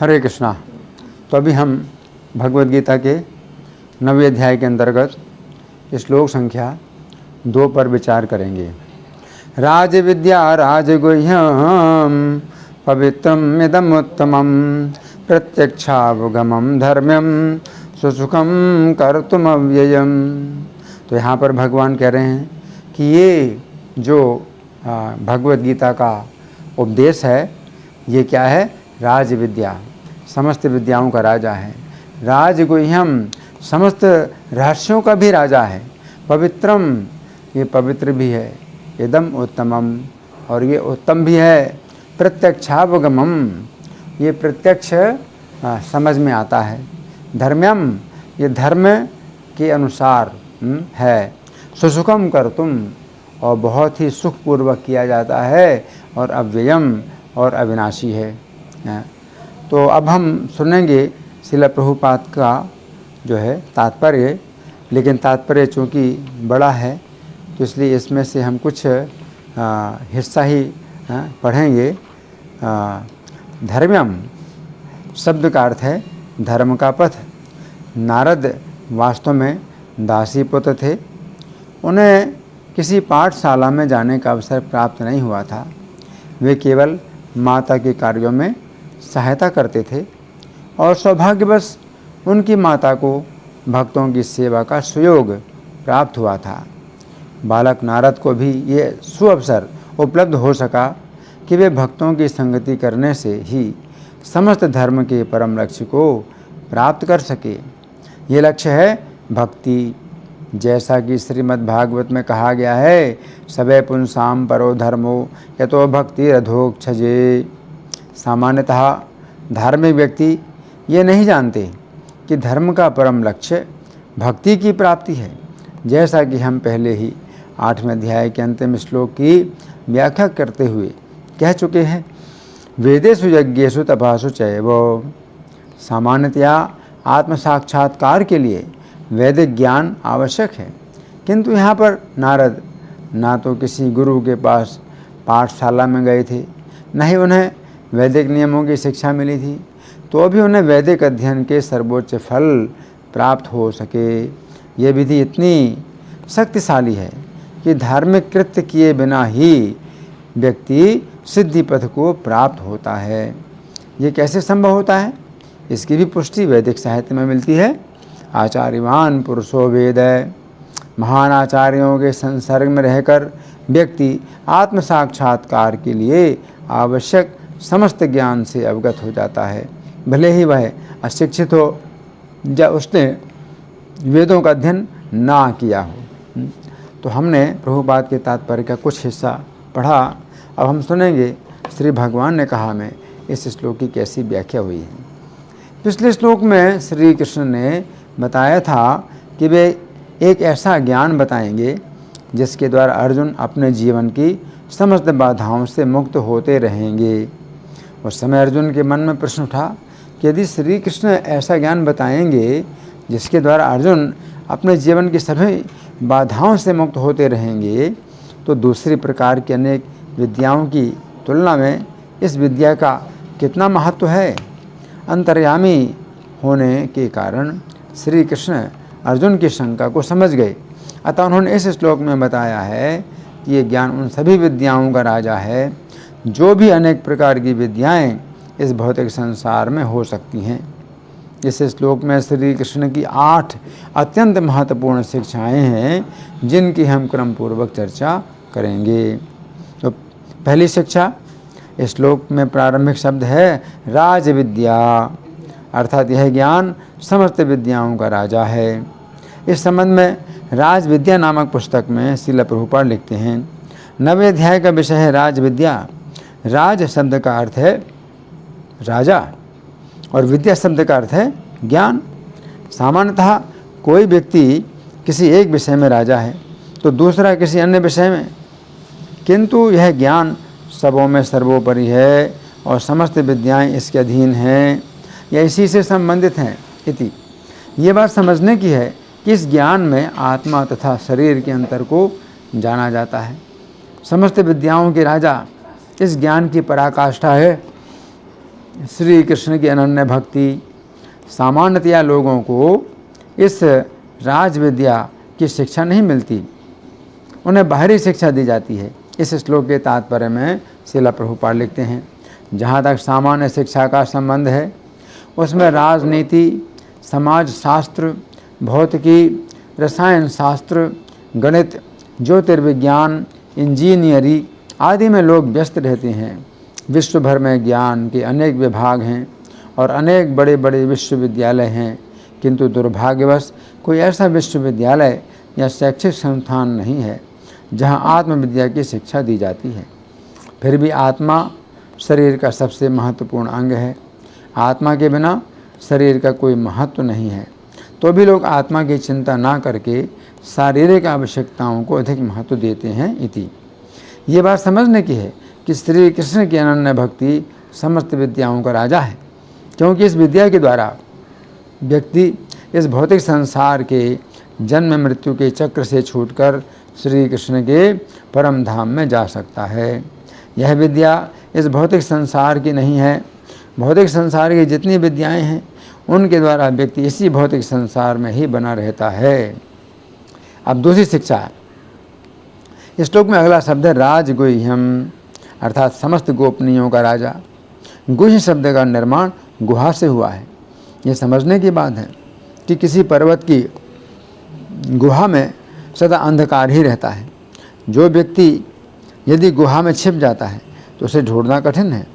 हरे कृष्णा। तो अभी हम भगवद गीता के 9वें अध्याय के अंतर्गत श्लोक संख्या 2 पर विचार करेंगे। राज विद्या राजगुह्यम पवित्रम इदमुत्तमम प्रत्यक्षावगमम धर्म्यम सुसुखम कर्तुम अव्ययम। तो यहाँ पर भगवान कह रहे हैं कि ये जो भगवद गीता का उपदेश है, ये क्या है? राज विद्या, समस्त विद्याओं का राजा है। राजगुह्यम, समस्त रहस्यों का भी राजा है। पवित्रम, ये पवित्र भी है। इदम उत्तमम, और ये उत्तम भी है। प्रत्यक्षावगमम, ये प्रत्यक्ष समझ में आता है। धर्म्यम, ये धर्म के अनुसार है। सुसुखम कर्तुम, और बहुत ही सुखपूर्वक किया जाता है। और अव्ययम, और अविनाशी है। तो अब हम सुनेंगे श्रील प्रभुपाद का जो है तात्पर्य, लेकिन तात्पर्य चूँकि बड़ा है तो इसलिए इसमें से हम कुछ हिस्सा ही पढ़ेंगे। धर्म्यम शब्द का अर्थ है धर्म का पथ। नारद वास्तव में दासी पुत्र थे। उन्हें किसी पाठशाला में जाने का अवसर प्राप्त नहीं हुआ था। वे केवल माता के कार्यों में सहायता करते थे और सौभाग्यवश उनकी माता को भक्तों की सेवा का सुयोग प्राप्त हुआ था। बालक नारद को भी ये सुअवसर उपलब्ध हो सका कि वे भक्तों की संगति करने से ही समस्त धर्म के परम लक्ष्य को प्राप्त कर सके। ये लक्ष्य है भक्ति। जैसा कि श्रीमद् भागवत में कहा गया है, सबे पुंसाम परो धर्मो यतो भक्ति रधोक्षजे। सामान्यतः धार्मिक व्यक्ति ये नहीं जानते कि धर्म का परम लक्ष्य भक्ति की प्राप्ति है। जैसा कि हम पहले ही 8वें अध्याय के अंतिम श्लोक की व्याख्या करते हुए कह चुके हैं, वेदेषु यज्ञेषु तपासु चैव। सामान्यतया आत्म साक्षात्कार के लिए वैदिक ज्ञान आवश्यक है, किंतु यहाँ पर नारद ना तो किसी गुरु के पास पाठशाला में गए थे, न ही उन्हें वैदिक नियमों की शिक्षा मिली थी, तो भी उन्हें वैदिक अध्ययन के सर्वोच्च फल प्राप्त हो सके। ये विधि इतनी शक्तिशाली है कि धार्मिक कृत्य किए बिना ही व्यक्ति सिद्धि पथ को प्राप्त होता है। ये कैसे संभव होता है? इसकी भी पुष्टि वैदिक साहित्य में मिलती है। आचार्यवान पुरुषो वेद। महान आचार्यों के संसर्ग में रहकर व्यक्ति आत्म साक्षात्कार के लिए आवश्यक समस्त ज्ञान से अवगत हो जाता है, भले ही वह अशिक्षित हो या उसने वेदों का अध्ययन ना किया हो। तो हमने प्रभुपाद के तात्पर्य का कुछ हिस्सा पढ़ा। अब हम सुनेंगे श्री भगवान ने कहा में इस श्लोक की कैसी व्याख्या हुई है। पिछले श्लोक में श्री कृष्ण ने बताया था कि वे एक ऐसा ज्ञान बताएंगे जिसके द्वारा अर्जुन अपने जीवन की समस्त बाधाओं से मुक्त होते रहेंगे। उस समय अर्जुन के मन में प्रश्न उठा कि यदि श्री कृष्ण ऐसा ज्ञान बताएंगे जिसके द्वारा अर्जुन अपने जीवन की सभी बाधाओं से मुक्त होते रहेंगे, तो दूसरी प्रकार की अनेक विद्याओं की तुलना में इस विद्या का कितना महत्व है। अंतर्यामी होने के कारण श्री कृष्ण अर्जुन की शंका को समझ गए। अतः उन्होंने इस श्लोक में बताया है कि ये ज्ञान उन सभी विद्याओं का राजा है जो भी अनेक प्रकार की विद्याएं इस भौतिक संसार में हो सकती हैं। इस श्लोक में श्री कृष्ण की 8 अत्यंत महत्वपूर्ण शिक्षाएं हैं जिनकी हम क्रम पूर्वक चर्चा करेंगे। तो पहली शिक्षा, इस श्लोक में प्रारंभिक शब्द है राज विद्या, अर्थात यह ज्ञान समस्त विद्याओं का राजा है। इस संबंध में राज विद्या नामक पुस्तक में श्रील प्रभुपाद लिखते हैं, 9वें अध्याय का विषय है राज विद्या। राज शब्द का अर्थ है राजा और विद्या शब्द का अर्थ है ज्ञान। सामान्यतः कोई व्यक्ति किसी एक विषय में राजा है तो दूसरा किसी अन्य विषय में, किंतु यह ज्ञान सबों में सर्वोपरि है और समस्त विद्याएं इसके अधीन हैं या इसी से संबंधित हैं। इति ये बात समझने की है कि इस ज्ञान में आत्मा तथा शरीर के अंतर को जाना जाता है। समस्त विद्याओं के राजा इस ज्ञान की पराकाष्ठा है। श्री कृष्ण की अनन्य भक्ति। सामान्यतया लोगों को इस राज विद्या की शिक्षा नहीं मिलती, उन्हें बाहरी शिक्षा दी जाती है। इस श्लोक के तात्पर्य में श्रील प्रभुपाद लिखते हैं, जहाँ तक सामान्य शिक्षा का संबंध है उसमें राजनीति, समाज शास्त्र, भौतिकी, रसायन शास्त्र, गणित, ज्योतिर्विज्ञान, इंजीनियरिंग आदि में लोग व्यस्त रहते हैं। विश्व भर में ज्ञान के अनेक विभाग हैं और अनेक बड़े बड़े विश्वविद्यालय हैं, किंतु दुर्भाग्यवश कोई ऐसा विश्वविद्यालय या शैक्षिक संस्थान नहीं है जहां आत्मविद्या की शिक्षा दी जाती है। फिर भी आत्मा शरीर का सबसे महत्वपूर्ण अंग है। आत्मा के बिना शरीर का कोई महत्व नहीं है। तो भी लोग आत्मा की चिंता ना करके शारीरिक आवश्यकताओं को अधिक महत्व देते हैं। इति ये बात समझने की है कि श्री कृष्ण की अनन्य भक्ति समस्त विद्याओं का राजा है, क्योंकि इस विद्या के द्वारा व्यक्ति इस भौतिक संसार के जन्म मृत्यु के चक्र से छूटकर श्री कृष्ण के परम धाम में जा सकता है। यह विद्या इस भौतिक संसार की नहीं है। भौतिक संसार की जितनी विद्याएं हैं उनके द्वारा व्यक्ति इसी भौतिक संसार में ही बना रहता है। अब दूसरी शिक्षा, इस श्लोक में अगला शब्द है राजगुह्यम, अर्थात समस्त गोपनीयों का राजा। गुह्य शब्द का निर्माण गुहा से हुआ है। ये समझने की बात है कि किसी पर्वत की गुहा में सदा अंधकार ही रहता है। जो व्यक्ति यदि गुहा में छिप जाता है तो उसे ढूंढना कठिन है।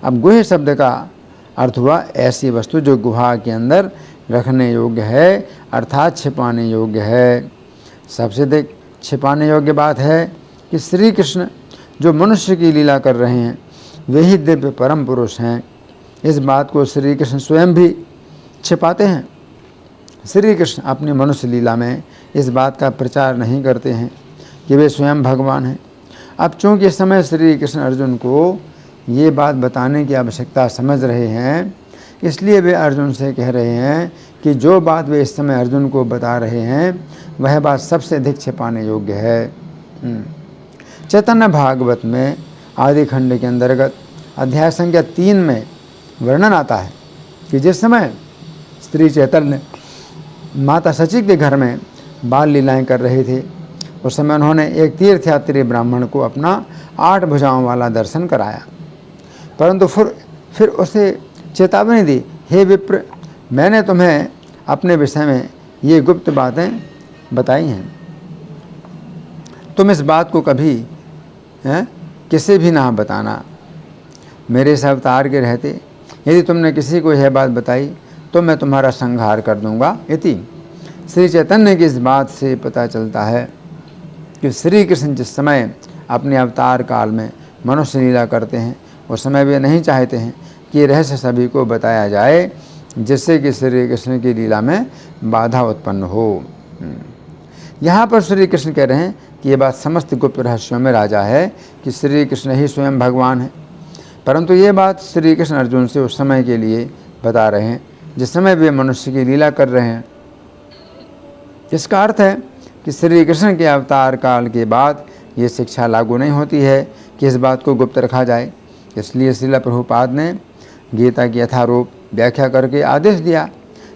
अब गुह्य शब्द का अर्थ हुआ ऐसी वस्तु जो गुहा के अंदर रखने योग्य है, अर्थात छिपाने योग्य है। सबसे अधिक छिपाने योग्य बात है कि श्री कृष्ण जो मनुष्य की लीला कर रहे हैं वे ही दिव्य परम पुरुष हैं। इस बात को श्री कृष्ण स्वयं भी छिपाते हैं। श्री कृष्ण अपनी मनुष्य लीला में इस बात का प्रचार नहीं करते हैं कि वे स्वयं भगवान हैं। अब चूँकि इस समय श्री कृष्ण अर्जुन को ये बात बताने की आवश्यकता समझ रहे हैं, इसलिए वे अर्जुन से कह रहे हैं कि जो बात वे इस समय अर्जुन को बता रहे हैं वह बात सबसे अधिक छिपाने योग्य है। चैतन्य भागवत में आदि खंड के अंतर्गत अध्याय संख्या 3 में वर्णन आता है कि जिस समय श्री चैतन्य माता सची के घर में बाल लीलाएं कर रहे थे, उस समय उन्होंने एक तीर्थयात्री ब्राह्मण को अपना 8 भुजाओं वाला दर्शन कराया, परंतु फिर उसे चेतावनी दी, हे विप्र, मैंने तुम्हें अपने विषय में ये गुप्त बातें बताई हैं। तुम इस बात को कभी किसी भी ना बताना। मेरे इस अवतार के रहते यदि तुमने किसी को यह बात बताई तो मैं तुम्हारा संहार कर दूंगा। इति श्री चैतन्य की इस बात से पता चलता है कि श्री कृष्ण जिस समय अपने अवतार काल में मनुष्य लीला करते हैं उस समय वे नहीं चाहते हैं कि रहस्य सभी को बताया जाए, जिससे कि श्री कृष्ण की लीला में बाधा उत्पन्न हो। यहाँ पर श्री कृष्ण कह रहे हैं कि ये बात समस्त गुप्त रहस्यों में राजा है कि श्री कृष्ण ही स्वयं भगवान है, परंतु ये बात श्री कृष्ण अर्जुन से उस समय के लिए बता रहे हैं जिस समय वे मनुष्य की लीला कर रहे हैं। इसका अर्थ है कि श्री कृष्ण के अवतार काल के बाद ये शिक्षा लागू नहीं होती है कि इस बात को गुप्त रखा जाए। इसलिए श्रील प्रभुपाद ने गीता की यथारूप व्याख्या करके आदेश दिया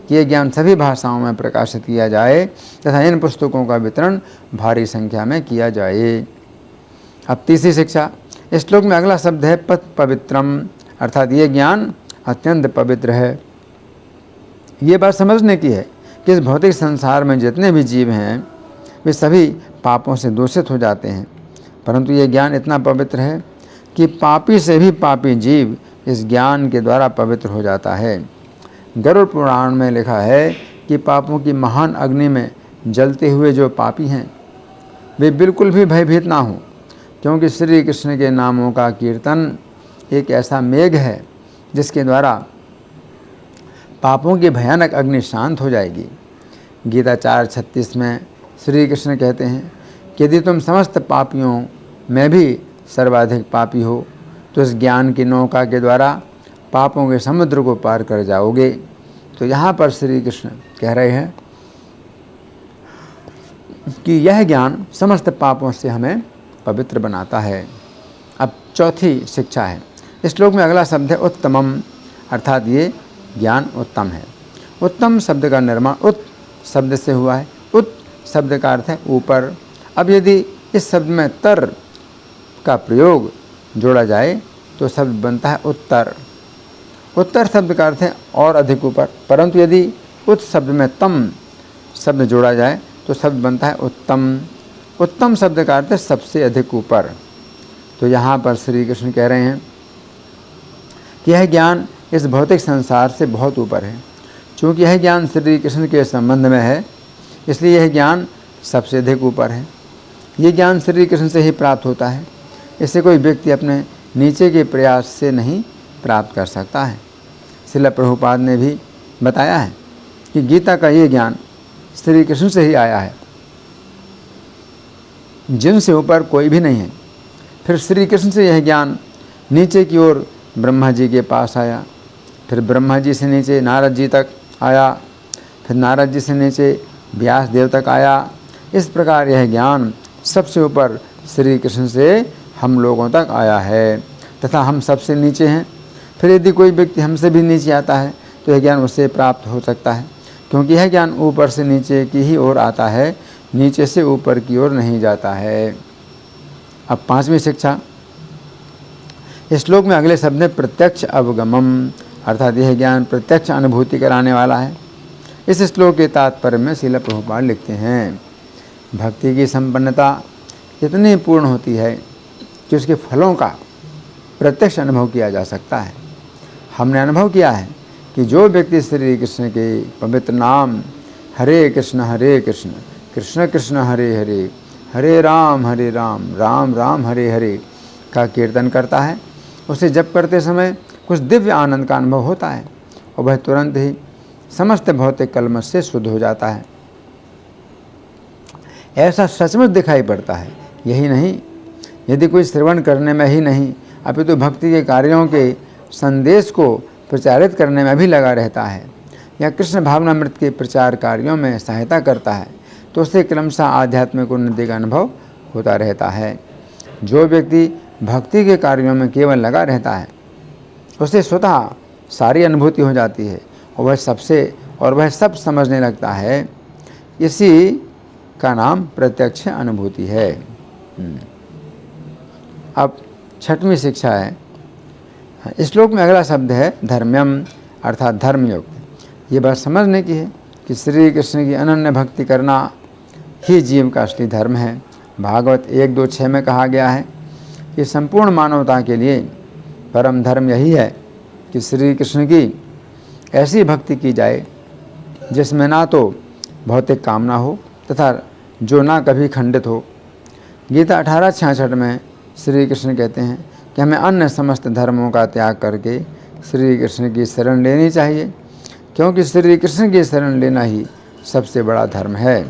कि यह ज्ञान सभी भाषाओं में प्रकाशित किया जाए तथा इन पुस्तकों का वितरण भारी संख्या में किया जाए। अब तीसरी शिक्षा, इस श्लोक में अगला शब्द है पवित्रम, अर्थात ये ज्ञान अत्यंत पवित्र है। ये बात समझने की है कि इस भौतिक संसार में जितने भी जीव हैं वे सभी पापों से दूषित हो जाते हैं, परंतु ये ज्ञान इतना पवित्र है कि पापी से भी पापी जीव इस ज्ञान के द्वारा पवित्र हो जाता है। गरुड़ पुराण में लिखा है कि पापों की महान अग्नि में जलते हुए जो पापी हैं वे बिल्कुल भी भयभीत ना हों, क्योंकि श्री कृष्ण के नामों का कीर्तन एक ऐसा मेघ है जिसके द्वारा पापों की भयानक अग्नि शांत हो जाएगी। गीता 4:36 में श्री कृष्ण कहते हैं कि यदि तुम समस्त पापियों में भी सर्वाधिक पापी हो तो इस ज्ञान की नौका के द्वारा पापों के समुद्र को पार कर जाओगे। तो यहाँ पर श्री कृष्ण कह रहे हैं कि यह ज्ञान समस्त पापों से हमें पवित्र बनाता है। अब चौथी शिक्षा है, इस श्लोक में अगला शब्द है उत्तमम, अर्थात ये ज्ञान उत्तम है। उत्तम शब्द का निर्माण उत शब्द से हुआ है। उत शब्द का अर्थ है ऊपर। अब यदि इस शब्द में तर का प्रयोग जोड़ा जाए तो शब्द बनता है उत्तर। उत्तर शब्द का अर्थ है और अधिक ऊपर, परंतु यदि उत शब्द में तम शब्द जोड़ा जाए तो शब्द बनता है उत्तम। उत्तम शब्द का अर्थ है सबसे अधिक ऊपर। तो यहाँ पर श्री कृष्ण कह रहे हैं कि यह ज्ञान इस भौतिक संसार से बहुत ऊपर है। चूँकि यह ज्ञान श्री कृष्ण के संबंध में है, इसलिए यह ज्ञान सबसे अधिक ऊपर है। ये ज्ञान श्री कृष्ण से ही प्राप्त होता है। इसे कोई व्यक्ति अपने नीचे के प्रयास से नहीं प्राप्त कर सकता है। श्रील प्रभुपाद ने भी बताया है कि गीता का ये ज्ञान श्री कृष्ण से ही आया है, जिनसे ऊपर कोई भी नहीं है। फिर श्री कृष्ण से यह ज्ञान नीचे की ओर ब्रह्मा जी के पास आया, फिर ब्रह्मा जी से नीचे नारद जी तक आया, फिर नारद जी से नीचे व्यास देव तक आया। इस प्रकार यह ज्ञान सबसे ऊपर श्री कृष्ण से हम लोगों तक आया है तथा हम सबसे नीचे हैं। फिर यदि कोई व्यक्ति हमसे भी नीचे आता है तो यह ज्ञान उससे प्राप्त हो सकता है, क्योंकि यह ज्ञान ऊपर से नीचे की ही ओर आता है, नीचे से ऊपर की ओर नहीं जाता है। अब 5वीं शिक्षा। इस श्लोक में अगले शब्द है प्रत्यक्ष अवगमम, अर्थात यह ज्ञान प्रत्यक्ष अनुभूति कराने वाला है। इस श्लोक के तात्पर्य में श्रील प्रभुपाद लिखते हैं, भक्ति की संपन्नता इतनी पूर्ण होती है कि उसके फलों का प्रत्यक्ष अनुभव किया जा सकता है। हमने अनुभव किया है कि जो व्यक्ति श्री कृष्ण के पवित्र नाम हरे कृष्ण कृष्ण कृष्ण हरे हरे, हरे राम राम राम हरे हरे का कीर्तन करता है, उसे जप करते समय कुछ दिव्य आनंद का अनुभव होता है और वह तुरंत ही समस्त भौतिक कलमश से शुद्ध हो जाता है। ऐसा सचमुच दिखाई पड़ता है। यही नहीं, यदि कोई श्रवण करने में ही नहीं अपितु भक्ति के कार्यों के संदेश को प्रचारित करने में भी लगा रहता है या कृष्ण भावनामृत के प्रचार कार्यों में सहायता करता है, तो उससे क्रमशः आध्यात्मिक उन्नति का अनुभव होता रहता है। जो व्यक्ति भक्ति के कार्यों में केवल लगा रहता है, उसे स्वतः सारी अनुभूति हो जाती है और वह सब समझने लगता है। इसी का नाम प्रत्यक्ष अनुभूति है। अब 6वीं शिक्षा है। इस श्लोक में अगला शब्द है धर्म्यम, अर्थात धर्मयुक्त। ये बात समझने की है कि श्री कृष्ण की अनन्य भक्ति करना ही जीव का असली धर्म है। भागवत 1.2.6 में कहा गया है कि संपूर्ण मानवता के लिए परम धर्म यही है कि श्री कृष्ण की ऐसी भक्ति की जाए जिसमें ना तो भौतिक कामना हो तथा जो ना कभी खंडित हो। गीता 18:66 में श्री कृष्ण कहते हैं कि हमें अन्य समस्त धर्मों का त्याग करके श्री कृष्ण की शरण लेनी चाहिए, क्योंकि श्री कृष्ण की शरण लेना ही सबसे बड़ा धर्म है।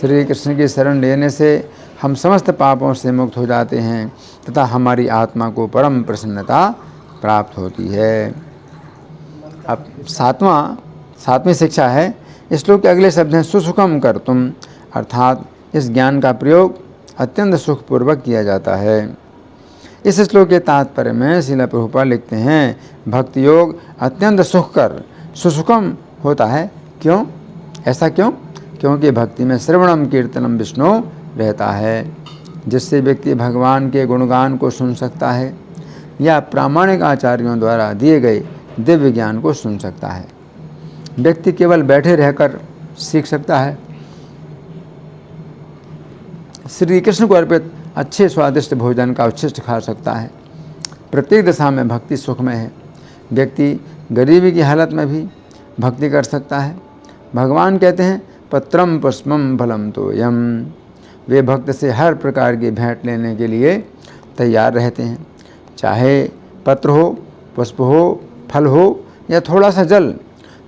श्री कृष्ण की शरण लेने से हम समस्त पापों से मुक्त हो जाते हैं तथा हमारी आत्मा को परम प्रसन्नता प्राप्त होती है। अब 7वीं शिक्षा है। इस श्लोक के अगले शब्द हैं सुसुखम कर्तुम, अर्थात इस ज्ञान का प्रयोग अत्यंत सुखपूर्वक किया जाता है। इस श्लोक के तात्पर्य में श्रील प्रभुपाद लिखते हैं, भक्ति योग अत्यंत सुखकर सुसुखम होता है। क्यों? ऐसा क्यों? क्योंकि भक्ति में श्रवणम कीर्तनम विष्णु रहता है, जिससे व्यक्ति भगवान के गुणगान को सुन सकता है या प्रामाणिक आचार्यों द्वारा दिए गए दिव्य ज्ञान को सुन सकता है। व्यक्ति केवल बैठे रहकर सीख सकता है। श्री कृष्ण को अर्पित अच्छे स्वादिष्ट भोजन का उच्छिष्ट खा सकता है। प्रत्येक दशा में भक्ति सुखमय है। व्यक्ति गरीबी की हालत में भी भक्ति कर सकता है। भगवान कहते हैं पत्रम पुष्पम फलम तोयम। वे भक्त से हर प्रकार की भेंट लेने के लिए तैयार रहते हैं, चाहे पत्र हो, पुष्प हो, फल हो या थोड़ा सा जल।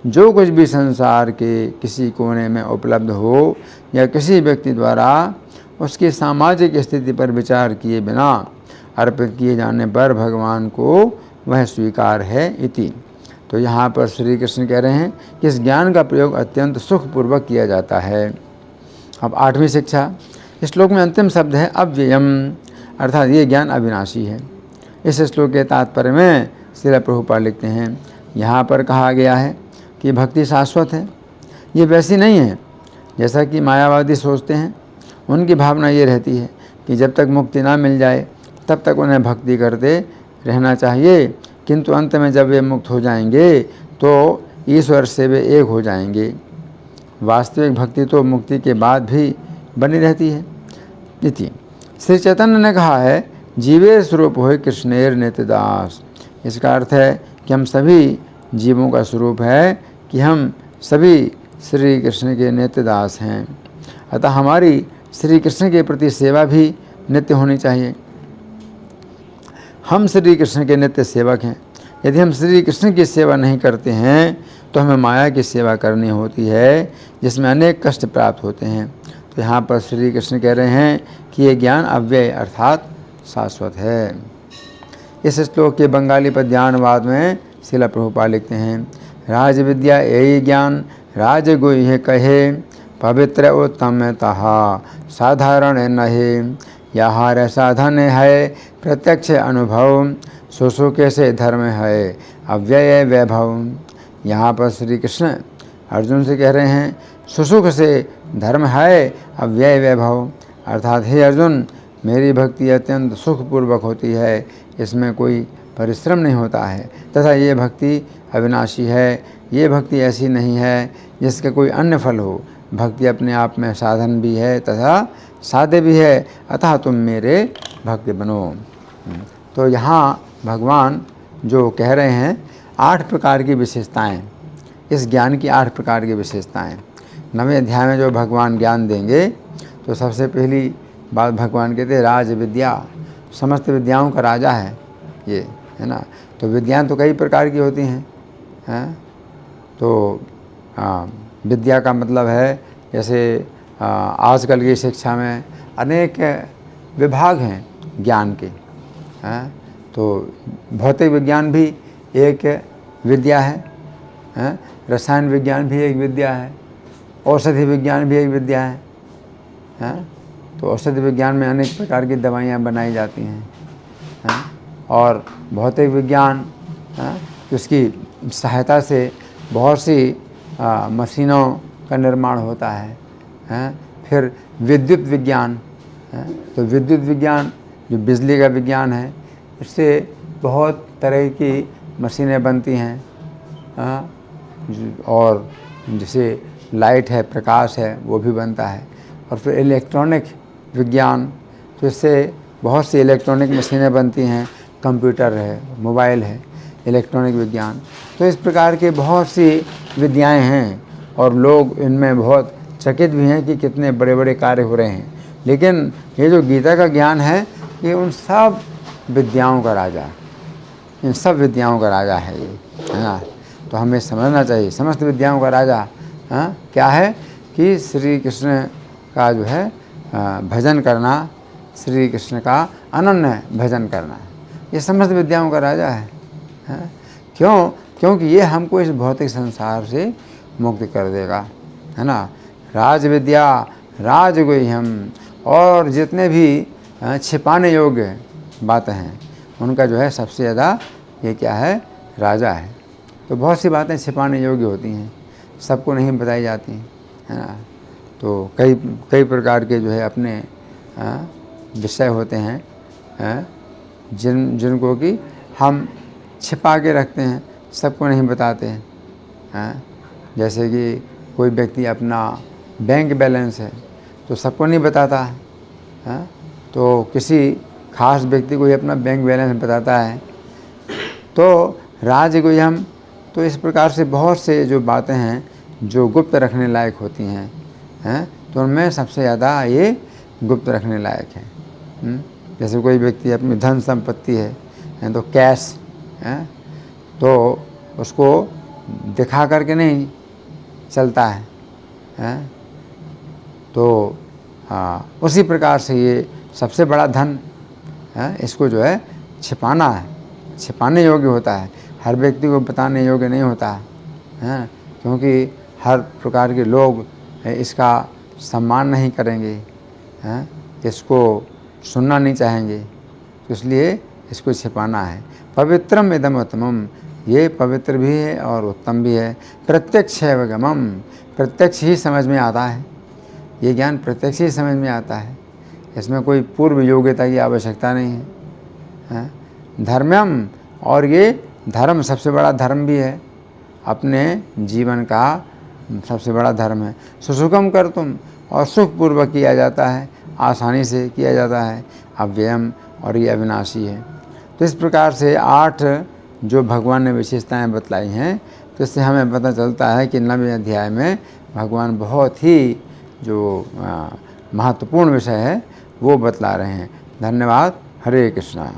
जो कुछ भी संसार के किसी कोने में उपलब्ध हो या किसी व्यक्ति द्वारा उसकी सामाजिक स्थिति पर विचार किए बिना अर्पित किए जाने पर भगवान को वह स्वीकार है इति। तो यहाँ पर श्री कृष्ण कह रहे हैं कि इस ज्ञान का प्रयोग अत्यंत सुखपूर्वक किया जाता है। अब 8वीं शिक्षा। इस श्लोक में अंतिम शब्द है अव्ययम, अर्थात ये ज्ञान अविनाशी है। इस श्लोक के तात्पर्य में श्रील प्रभुपाद लिखते हैं, यहाँ पर कहा गया है कि भक्ति शाश्वत है, ये वैसी नहीं है जैसा कि मायावादी सोचते हैं। उनकी भावना ये रहती है कि जब तक मुक्ति ना मिल जाए तब तक उन्हें भक्ति करते रहना चाहिए, किंतु अंत में जब वे मुक्त हो जाएंगे तो ईश्वर से वे एक हो जाएंगे। वास्तविक भक्ति तो मुक्ति के बाद भी बनी रहती है। इति श्री चैतन्य ने कहा है, जीवे स्वरूप हो कृष्णेर नित्यदास। इसका अर्थ है कि हम सभी जीवों का स्वरूप है कि हम सभी श्री कृष्ण के नित्यदास हैं, अतः हमारी श्री कृष्ण के प्रति सेवा भी नित्य होनी चाहिए। हम श्री कृष्ण के नित्य सेवक हैं। यदि हम श्री कृष्ण की सेवा नहीं करते हैं तो हमें माया की सेवा करनी होती है, जिसमें अनेक कष्ट प्राप्त होते हैं। तो यहाँ पर श्री कृष्ण कह रहे हैं कि ये ज्ञान अव्यय अर्थात शाश्वत है। इस श्लोक के बंगाली पद्यानुवाद में श्रील प्रभुपाद लिखते हैं, राज विद्या यही ज्ञान राज गुह्य कहे, पवित्र उत्तम तहा साधारण नहे, यहार साधन है प्रत्यक्ष अनुभव, सुसुख से धर्म है अव्यय वैभव। यहाँ पर श्री कृष्ण अर्जुन से कह रहे हैं, सुसुख से धर्म है अव्यय वैभव, अर्थात हे अर्जुन, मेरी भक्ति अत्यंत सुखपूर्वक होती है, इसमें कोई परिश्रम नहीं होता है, तथा ये भक्ति अविनाशी है। ये भक्ति ऐसी नहीं है जिसका कोई अन्य फल हो। भक्ति अपने आप में साधन भी है तथा साध्य भी है, अतः तुम मेरे भक्त बनो। तो यहाँ भगवान जो कह रहे हैं 8 प्रकार की विशेषताएं, इस ज्ञान की 8 प्रकार की विशेषताएं। 9वें अध्याय में जो भगवान ज्ञान देंगे तो सबसे पहली बात भगवान कहते हैं राज विद्या, समस्त विद्याओं का राजा है ये, है ना। तो विद्याएं तो कई प्रकार की होती हैं, तो विद्या का मतलब है जैसे आजकल की शिक्षा में अनेक विभाग हैं ज्ञान के, तो भौतिक विज्ञान भी एक विद्या है, रसायन विज्ञान भी एक विद्या है, औषधि विज्ञान भी एक विद्या है। तो औषधि विज्ञान में अनेक प्रकार की दवाइयाँ बनाई जाती हैं, और भौतिक विज्ञान उसकी सहायता से बहुत सी मशीनों का निर्माण होता है। फिर विद्युत विज्ञान, तो विद्युत विज्ञान जो बिजली का विज्ञान है, इससे बहुत तरह की मशीनें बनती हैं, और जैसे लाइट है, प्रकाश है, वो भी बनता है। और फिर इलेक्ट्रॉनिक विज्ञान, तो इससे बहुत सी इलेक्ट्रॉनिक मशीनें बनती हैं, कंप्यूटर है, मोबाइल है, इलेक्ट्रॉनिक विज्ञान। तो इस प्रकार के बहुत सी विद्याएं हैं, और लोग इनमें बहुत चकित भी हैं कि कितने बड़े बड़े कार्य हो रहे हैं। लेकिन ये जो गीता का ज्ञान है, ये उन सब विद्याओं का राजा, इन सब विद्याओं का राजा है ये, है ना। तो हमें समझना चाहिए समस्त विद्याओं का राजा क्या है कि श्री कृष्ण का जो है भजन करना, श्री कृष्ण का अनन्य भजन करना, ये समस्त विद्याओं का राजा है। क्यों? क्योंकि ये हमको इस भौतिक संसार से मुक्त कर देगा, है ना। राज विद्या राज गुह्यम, और जितने भी छिपाने योग्य बातें हैं उनका जो है सबसे ज़्यादा ये क्या है, राजा है। तो बहुत सी बातें छिपाने योग्य होती हैं, सबको नहीं बताई जाती, है ना। तो कई प्रकार के जो है अपने विषय होते हैं, जिनको कि हम छिपा के रखते हैं, सबको नहीं बताते हैं। जैसे कि कोई व्यक्ति अपना बैंक बैलेंस है तो सबको नहीं बताता है, तो किसी खास व्यक्ति को ही अपना बैंक बैलेंस बताता है। तो राज गुह्यम, तो इस प्रकार से बहुत से जो बातें हैं जो गुप्त रखने लायक होती हैं, तो उनमें सबसे ज़्यादा ये गुप्त रखने लायक है। जैसे कोई व्यक्ति अपनी धन संपत्ति है तो कैश है, तो उसको दिखा करके नहीं चलता है, तो उसी प्रकार से ये सबसे बड़ा धन है, इसको जो है छिपाना है, छिपाने योग्य होता है, हर व्यक्ति को बताने योग्य नहीं होता है, क्योंकि हर प्रकार के लोग इसका सम्मान नहीं करेंगे, इसको सुनना नहीं चाहेंगे, तो इसलिए इसको छिपाना है। पवित्रम इदम उत्तमम, ये पवित्र भी है और उत्तम भी है। प्रत्यक्ष है गमम, प्रत्यक्ष ही समझ में आता है, ये ज्ञान प्रत्यक्ष ही समझ में आता है, इसमें कोई पूर्व योग्यता की आवश्यकता नहीं है, हैं? धर्म्यम, और ये धर्म सबसे बड़ा धर्म भी है, अपने जीवन का सबसे बड़ा धर्म है। सुसुखम कर तुम, और सुखपूर्वक किया जाता है, आसानी से किया जाता है। अव्ययम, और ये अविनाशी है। तो इस प्रकार से 8 जो भगवान ने विशेषताएं बतलाई हैं, तो इससे हमें पता चलता है कि 9वें अध्याय में भगवान बहुत ही जो महत्वपूर्ण विषय है वो बतला रहे हैं। धन्यवाद। हरे कृष्णा।